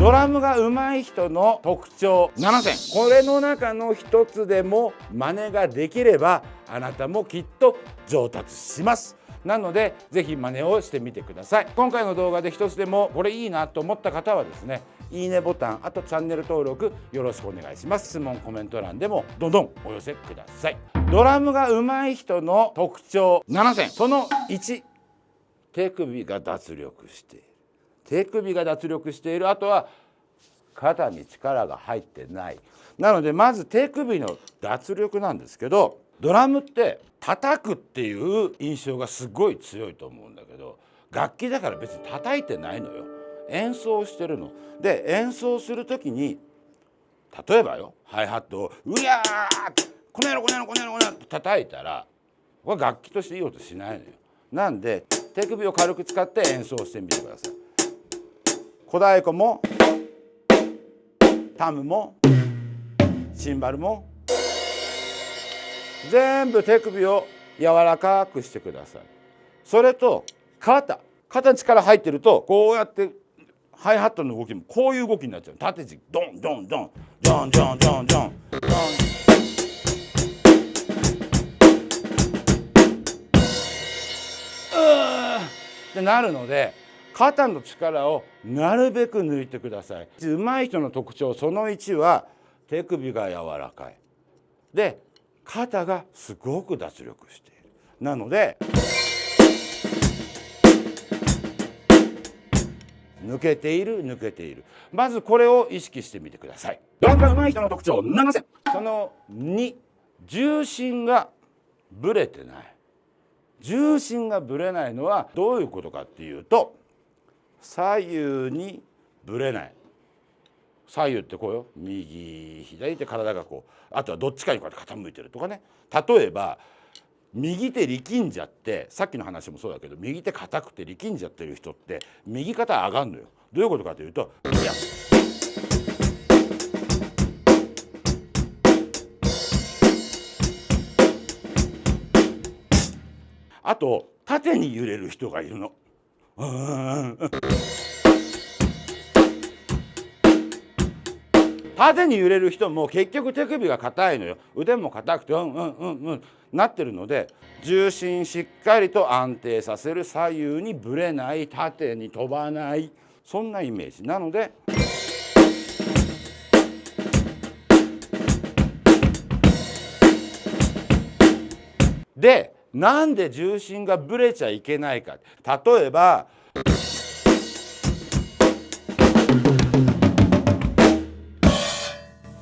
ドラムが上手い人の特徴7選、これの中の一つでも真似ができればあなたもきっと上達します。なのでぜひ真似をしてみてください。今回の動画で一つでもこれいいなと思った方はですね、いいねボタン、あとチャンネル登録よろしくお願いします。質問コメント欄でもどんどんお寄せください。ドラムが上手い人の特徴7選、その1、手首が脱力している。手首が脱力している。あとは肩に力が入ってない。なのでまず手首の脱力なんですけど、ドラムって叩くっていう印象がすごい強いと思うんだけど、楽器だから別に叩いてないのよ。演奏してるので、演奏する時に例えばよ、ハイハットをうやーこの野郎この野郎この野郎この野郎って叩いたら、これ楽器としていい音しないのよ。なんで手首を軽く使って演奏してみてください。小太鼓もタムもシンバルも全部手首を柔らかくしてください。それと肩に力入ってると、こうやってハイハットの動きもこういう動きになっちゃう。縦軸ドンドンドンドンドンドンドンドンってなるので、肩の力をなるべく抜いてください。上手い人の特徴その1は手首が柔らかい。で肩がすごく脱力している。なので抜けている抜けている。まずこれを意識してみてください。ドラムが上手い人の特徴7選、その2、重心がぶれてない。重心がぶれないのはどういうことかっていうと、左右にぶれない。左右ってこうよ、右左って体がこう、あとはどっちかにこうやって傾いてるとかね。例えば右手力んじゃって、さっきの話もそうだけど、右手硬くて力んじゃってる人って右肩上がんのよ。どういうことかというと、いやあと縦に揺れる人がいるの。縦に揺れる人も結局手首が硬いのよ。腕も硬くてなってるので、重心しっかりと安定させる。左右にぶれない、縦に飛ばない、そんなイメージなので、なんで重心がぶれちゃいけないか。例えば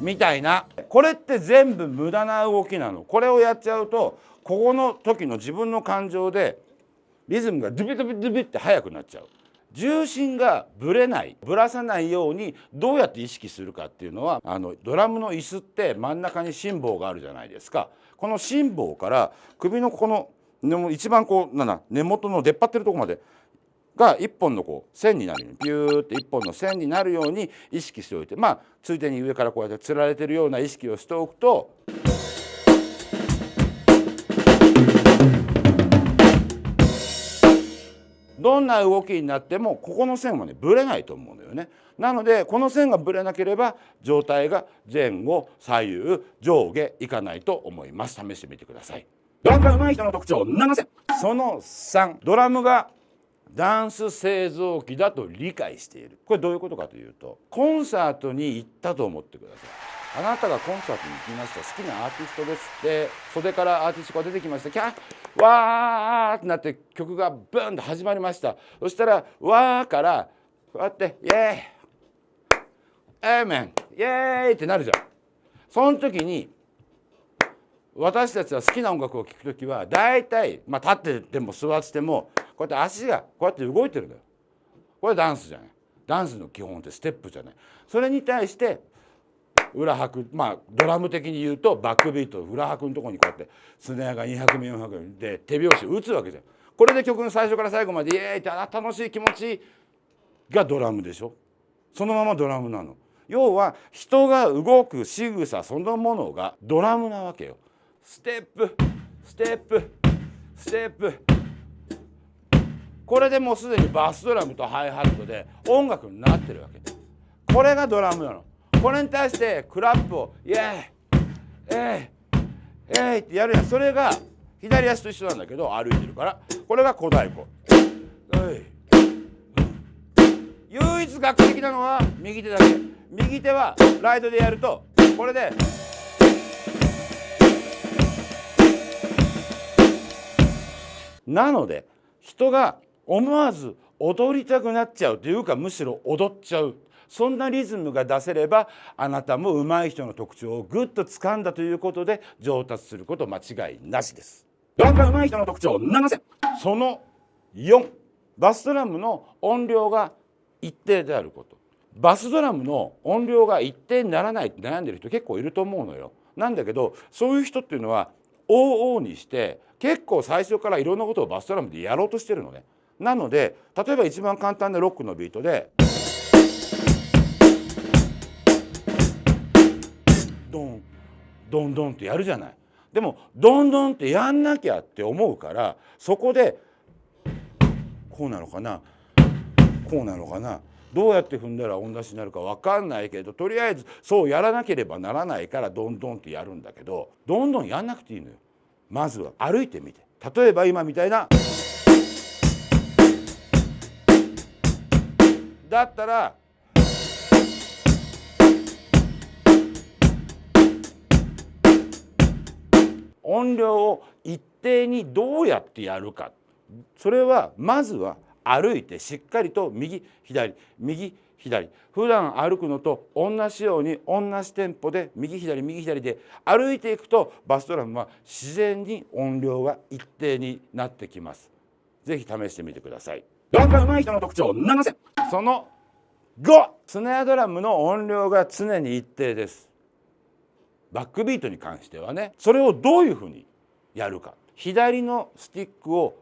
みたいな、これって全部無駄な動きなの。これをやっちゃうと、ここの時の自分の感情でリズムがドゥビドゥビドゥビって速くなっちゃう。重心がぶれない、ぶらさないようにどうやって意識するかっていうのは、ドラムの椅子って真ん中に心棒があるじゃないですか。この心棒から首のこの一番こう根元の出っ張ってるところまでが一本のこう線になるように、ピューって一本の線になるように意識しておいて、ついでに上からこうやってつられてるような意識をしておくと、どんな動きになってもここの線はねぶれないと思うのよね。なのでこの線がぶれなければ状態が前後左右上下いかないと思います。試してみてください。ドラムが上手い人の特徴7選、その3、ドラムがダンス製造機だと理解している。これどういうことかというと、コンサートに行ったと思ってください。あなたがコンサートに行きました。好きなアーティストですって、袖からアーティストが出てきました。キャーわーってなって曲がブーンと始まりました。そしたらわーからこうやってイエーイエーメンイエーイってなるじゃん。その時に私たちは好きな音楽を聴くときは大体、立ってても座っててもこうやって足がこうやって動いてるんだよ。これダンスじゃない。ダンスの基本ってステップじゃない。それに対して裏拍、ドラム的に言うとバックビート、裏拍のところにこうやってスネアが2拍目4拍目で手拍子打つわけじゃん。これで曲の最初から最後までイエーイって楽しい気持ちがドラムでしょ。そのままドラムなの。要は人が動く仕草そのものがドラムなわけよ。ステップステップステップ、これでもうすでにバスドラムとハイハットで音楽になってるわけ。これがドラムなの。これに対してクラップをイエーイえいえいってやるやん。それが左足と一緒なんだけど歩いてるから、これが小太鼓。唯一楽的なのは右手だけ。右手はライトでやるとこれでなので人が思わず踊りたくなっちゃうというか、むしろ踊っちゃう、そんなリズムが出せればあなたも上手い人の特徴をぐっと掴んだということで上達すること間違いなしです。ドラムが上手い人の特徴7選。その4、バスドラムの音量が一定であること。バスドラムの音量が一定にならないって悩んでる人結構いると思うのよ。なんだけどそういう人っていうのは往々にして結構最初からいろんなことをバスドラムでやろうとしてるのね。なので例えば一番簡単なロックのビートでドンドンドンってやるじゃない。でもドンドンってやんなきゃって思うから、そこでこうなのかなこうなのかな、どうやって踏んだら音出しになるか分かんないけど、とりあえずそうやらなければならないからドンドンってやるんだけど、どんどんやんなくていいのよ。まずは歩いてみて、例えば今みたいなだったら音量を一定にどうやってやるか、それはまずは歩いてしっかりと右左右左、普段歩くのと同じように同じテンポで右左右左で歩いていくとバスドラムは自然に音量が一定になってきます。ぜひ試してみてください。ドラムが上手い人の特徴7選。その5、スネアドラムの音量が常に一定です。バックビートに関してはね、それをどういうふうにやるか、左のスティックを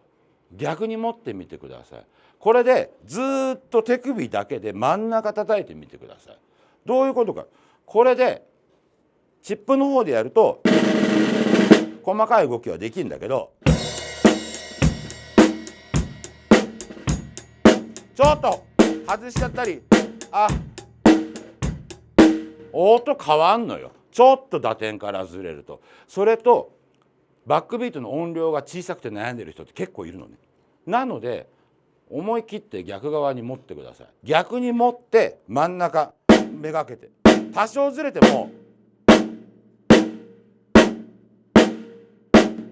逆に持ってみてください。これでずっと手首だけで真ん中叩いてみてください。どういうことか、これでチップの方でやると細かい動きはできるんだけど、ちょっと外しちゃったり、音変わんのよ。ちょっと打点からずれると。それとバックビートの音量が小さくて悩んでる人って結構いるのね。なので思い切って逆側に持ってください。逆に持って真ん中めがけて、多少ずれても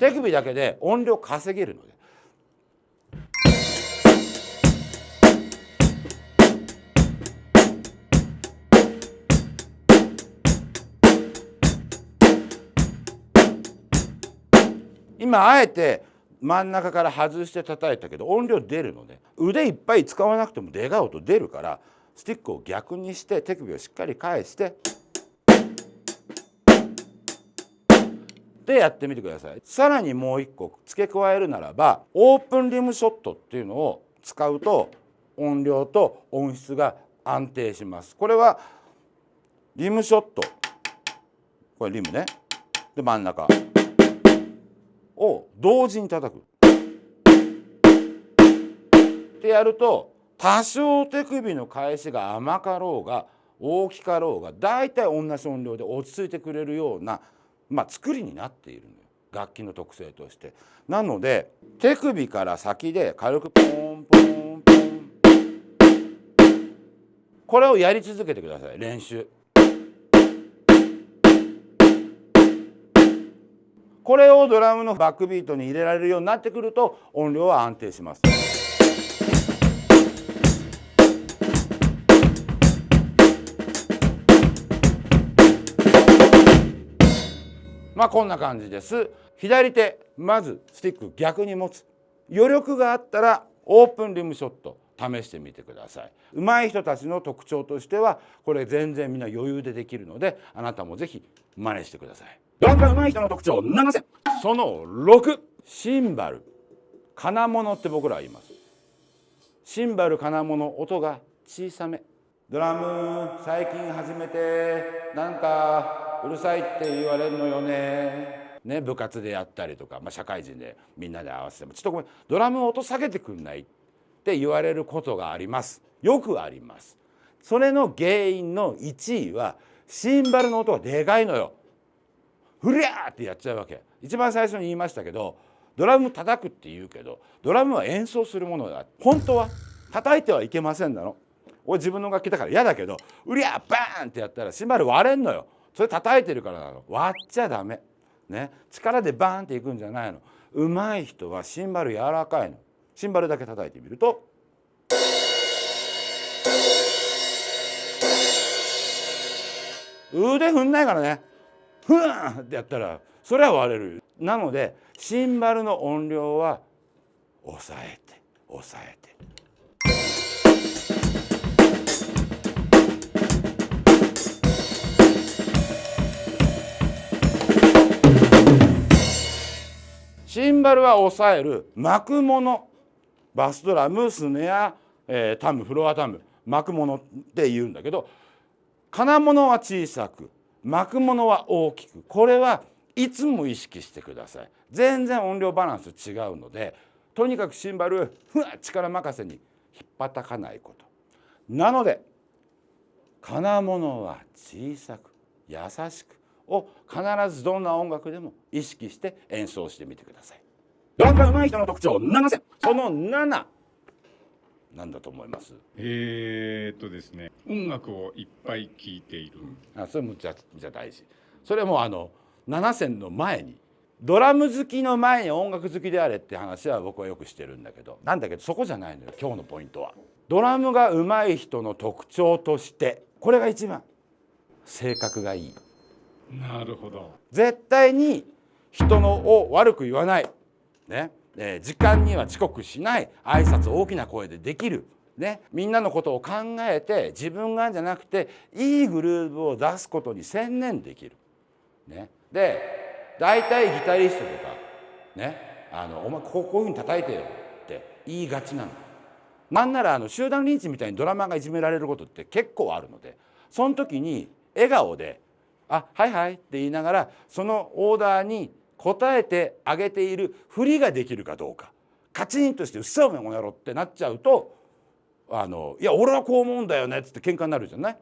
手首だけで音量稼げるので。今あえて真ん中から外して叩いたけど音量出るので、腕いっぱい使わなくても出が音出るから、スティックを逆にして手首をしっかり返してでやってみてください。さらにもう一個付け加えるならば、オープンリムショットっていうのを使うと音量と音質が安定します。これはリムショット、これリムね、で真ん中を同時に叩くってやると、多少手首の返しが甘かろうが大きかろうがだいたい同じ音量で落ち着いてくれるような、作りになっているのよ、楽器の特性として。なので手首から先で軽くポンポンポン、これをやり続けてください。練習。これをドラムのバックビートに入れられるようになってくると音量は安定します。こんな感じです。左手まずスティック逆に持つ。余力があったらオープンリムショット試してみてください。上手い人たちの特徴としてはこれ全然みんな余裕でできるので、あなたもぜひ真似してください。ドラムが上手い人の特徴7選。その6、シンバル金物って僕らは言います。シンバル金物、音が小さめ。ドラム最近始めてなんかうるさいって言われるのよね。部活でやったりとか、社会人でみんなで合わせても、ちょっとごめんドラム音下げてくんないって言われることがあります。よくあります。それの原因の1位はシンバルの音がでかいのよ。フリャーってやっちゃうわけ。一番最初に言いましたけど、ドラム叩くって言うけど、ドラムは演奏するものだ。本当は叩いてはいけませんだろ。俺自分の楽器だから嫌だけど、うりゃバーンってやったらシンバル割れんのよ。それ叩いてるからなの。割っちゃダメね。力でバーンっていくんじゃないの。上手い人はシンバル柔らかいの。シンバルだけ叩いてみると、腕振んないからね。ふーんってやったらそれは割れる。なのでシンバルの音量は抑えて抑えて。シンバルは抑える巻くもの、バスドラム、スネア、タム、フロアタム、巻くものって言うんだけど、金物は小さく、巻くものは大きく。これはいつも意識してください。全然音量バランス違うので、とにかくシンバル力任せに引っ叩かないこと。なので金物は小さく優しくを必ずどんな音楽でも意識して演奏してみてください。ドラムが上手い人の特徴7選。その7、なんだと思います？ですね、音楽をいっぱい聴いている。それもじゃ大事。それも7選の前に、ドラム好きの前に音楽好きであれって話は僕はよくしてるんだけど、そこじゃないのよ。今日のポイントはドラムが上手い人の特徴として、これが一番、性格がいい。なるほど。絶対に人のを悪く言わないね。時間には遅刻しない、挨拶大きな声でできるね。みんなのことを考えて、自分がじゃなくていいグルーヴを出すことに専念できるね。で大体ギタリストとかね、お前こういうふうに叩いてよって言いがちなの。なんなら集団リンチみたいにドラマーがいじめられることって結構あるので、その時に笑顔で「あ、はいはい」って言いながら、そのオーダーに応えてあげているふりができるかどうか。カチンとして「うっせおめえこの野郎」ってなっちゃうと、いや俺はこう思うんだよねっつって喧嘩になるじゃない。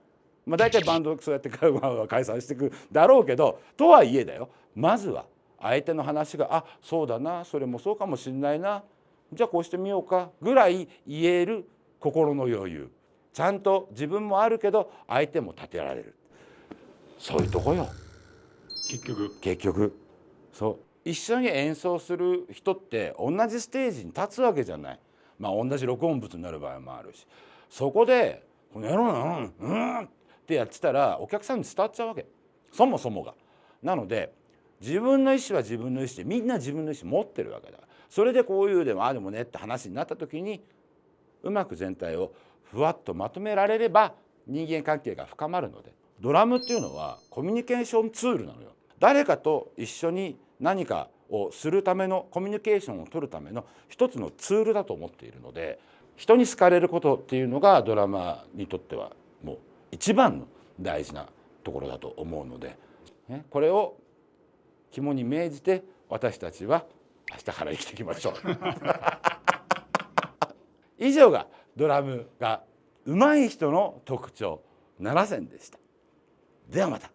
大体バンドそうやって解散していくだろうけど、とはいえだよ、まずは相手の話が「あ、そうだな、それもそうかもしんないな、じゃあこうしてみようか」ぐらい言える心の余裕。ちゃんと自分もあるけど相手も立てられる。そういうとこよ結局。そう一緒に演奏する人って同じステージに立つわけじゃない。同じ録音物になる場合もあるし、そこで「この野郎なってやってたらお客さんに伝わっちゃうわけ、そもそもが。なので自分の意思は自分の意思で、みんな自分の意思持ってるわけだ。それでこういうでもああでもねって話になった時に、うまく全体をふわっとまとめられれば人間関係が深まるので、ドラムっていうのはコミュニケーションツールなのよ。誰かと一緒に何かをするための、コミュニケーションを取るための一つのツールだと思っているので、人に好かれることっていうのがドラマーにとってはもう一番の大事なところだと思うので、これを肝に銘じて私たちは明日から生きていきましょう。以上がドラムが上手い人の特徴7選でした。ではまた。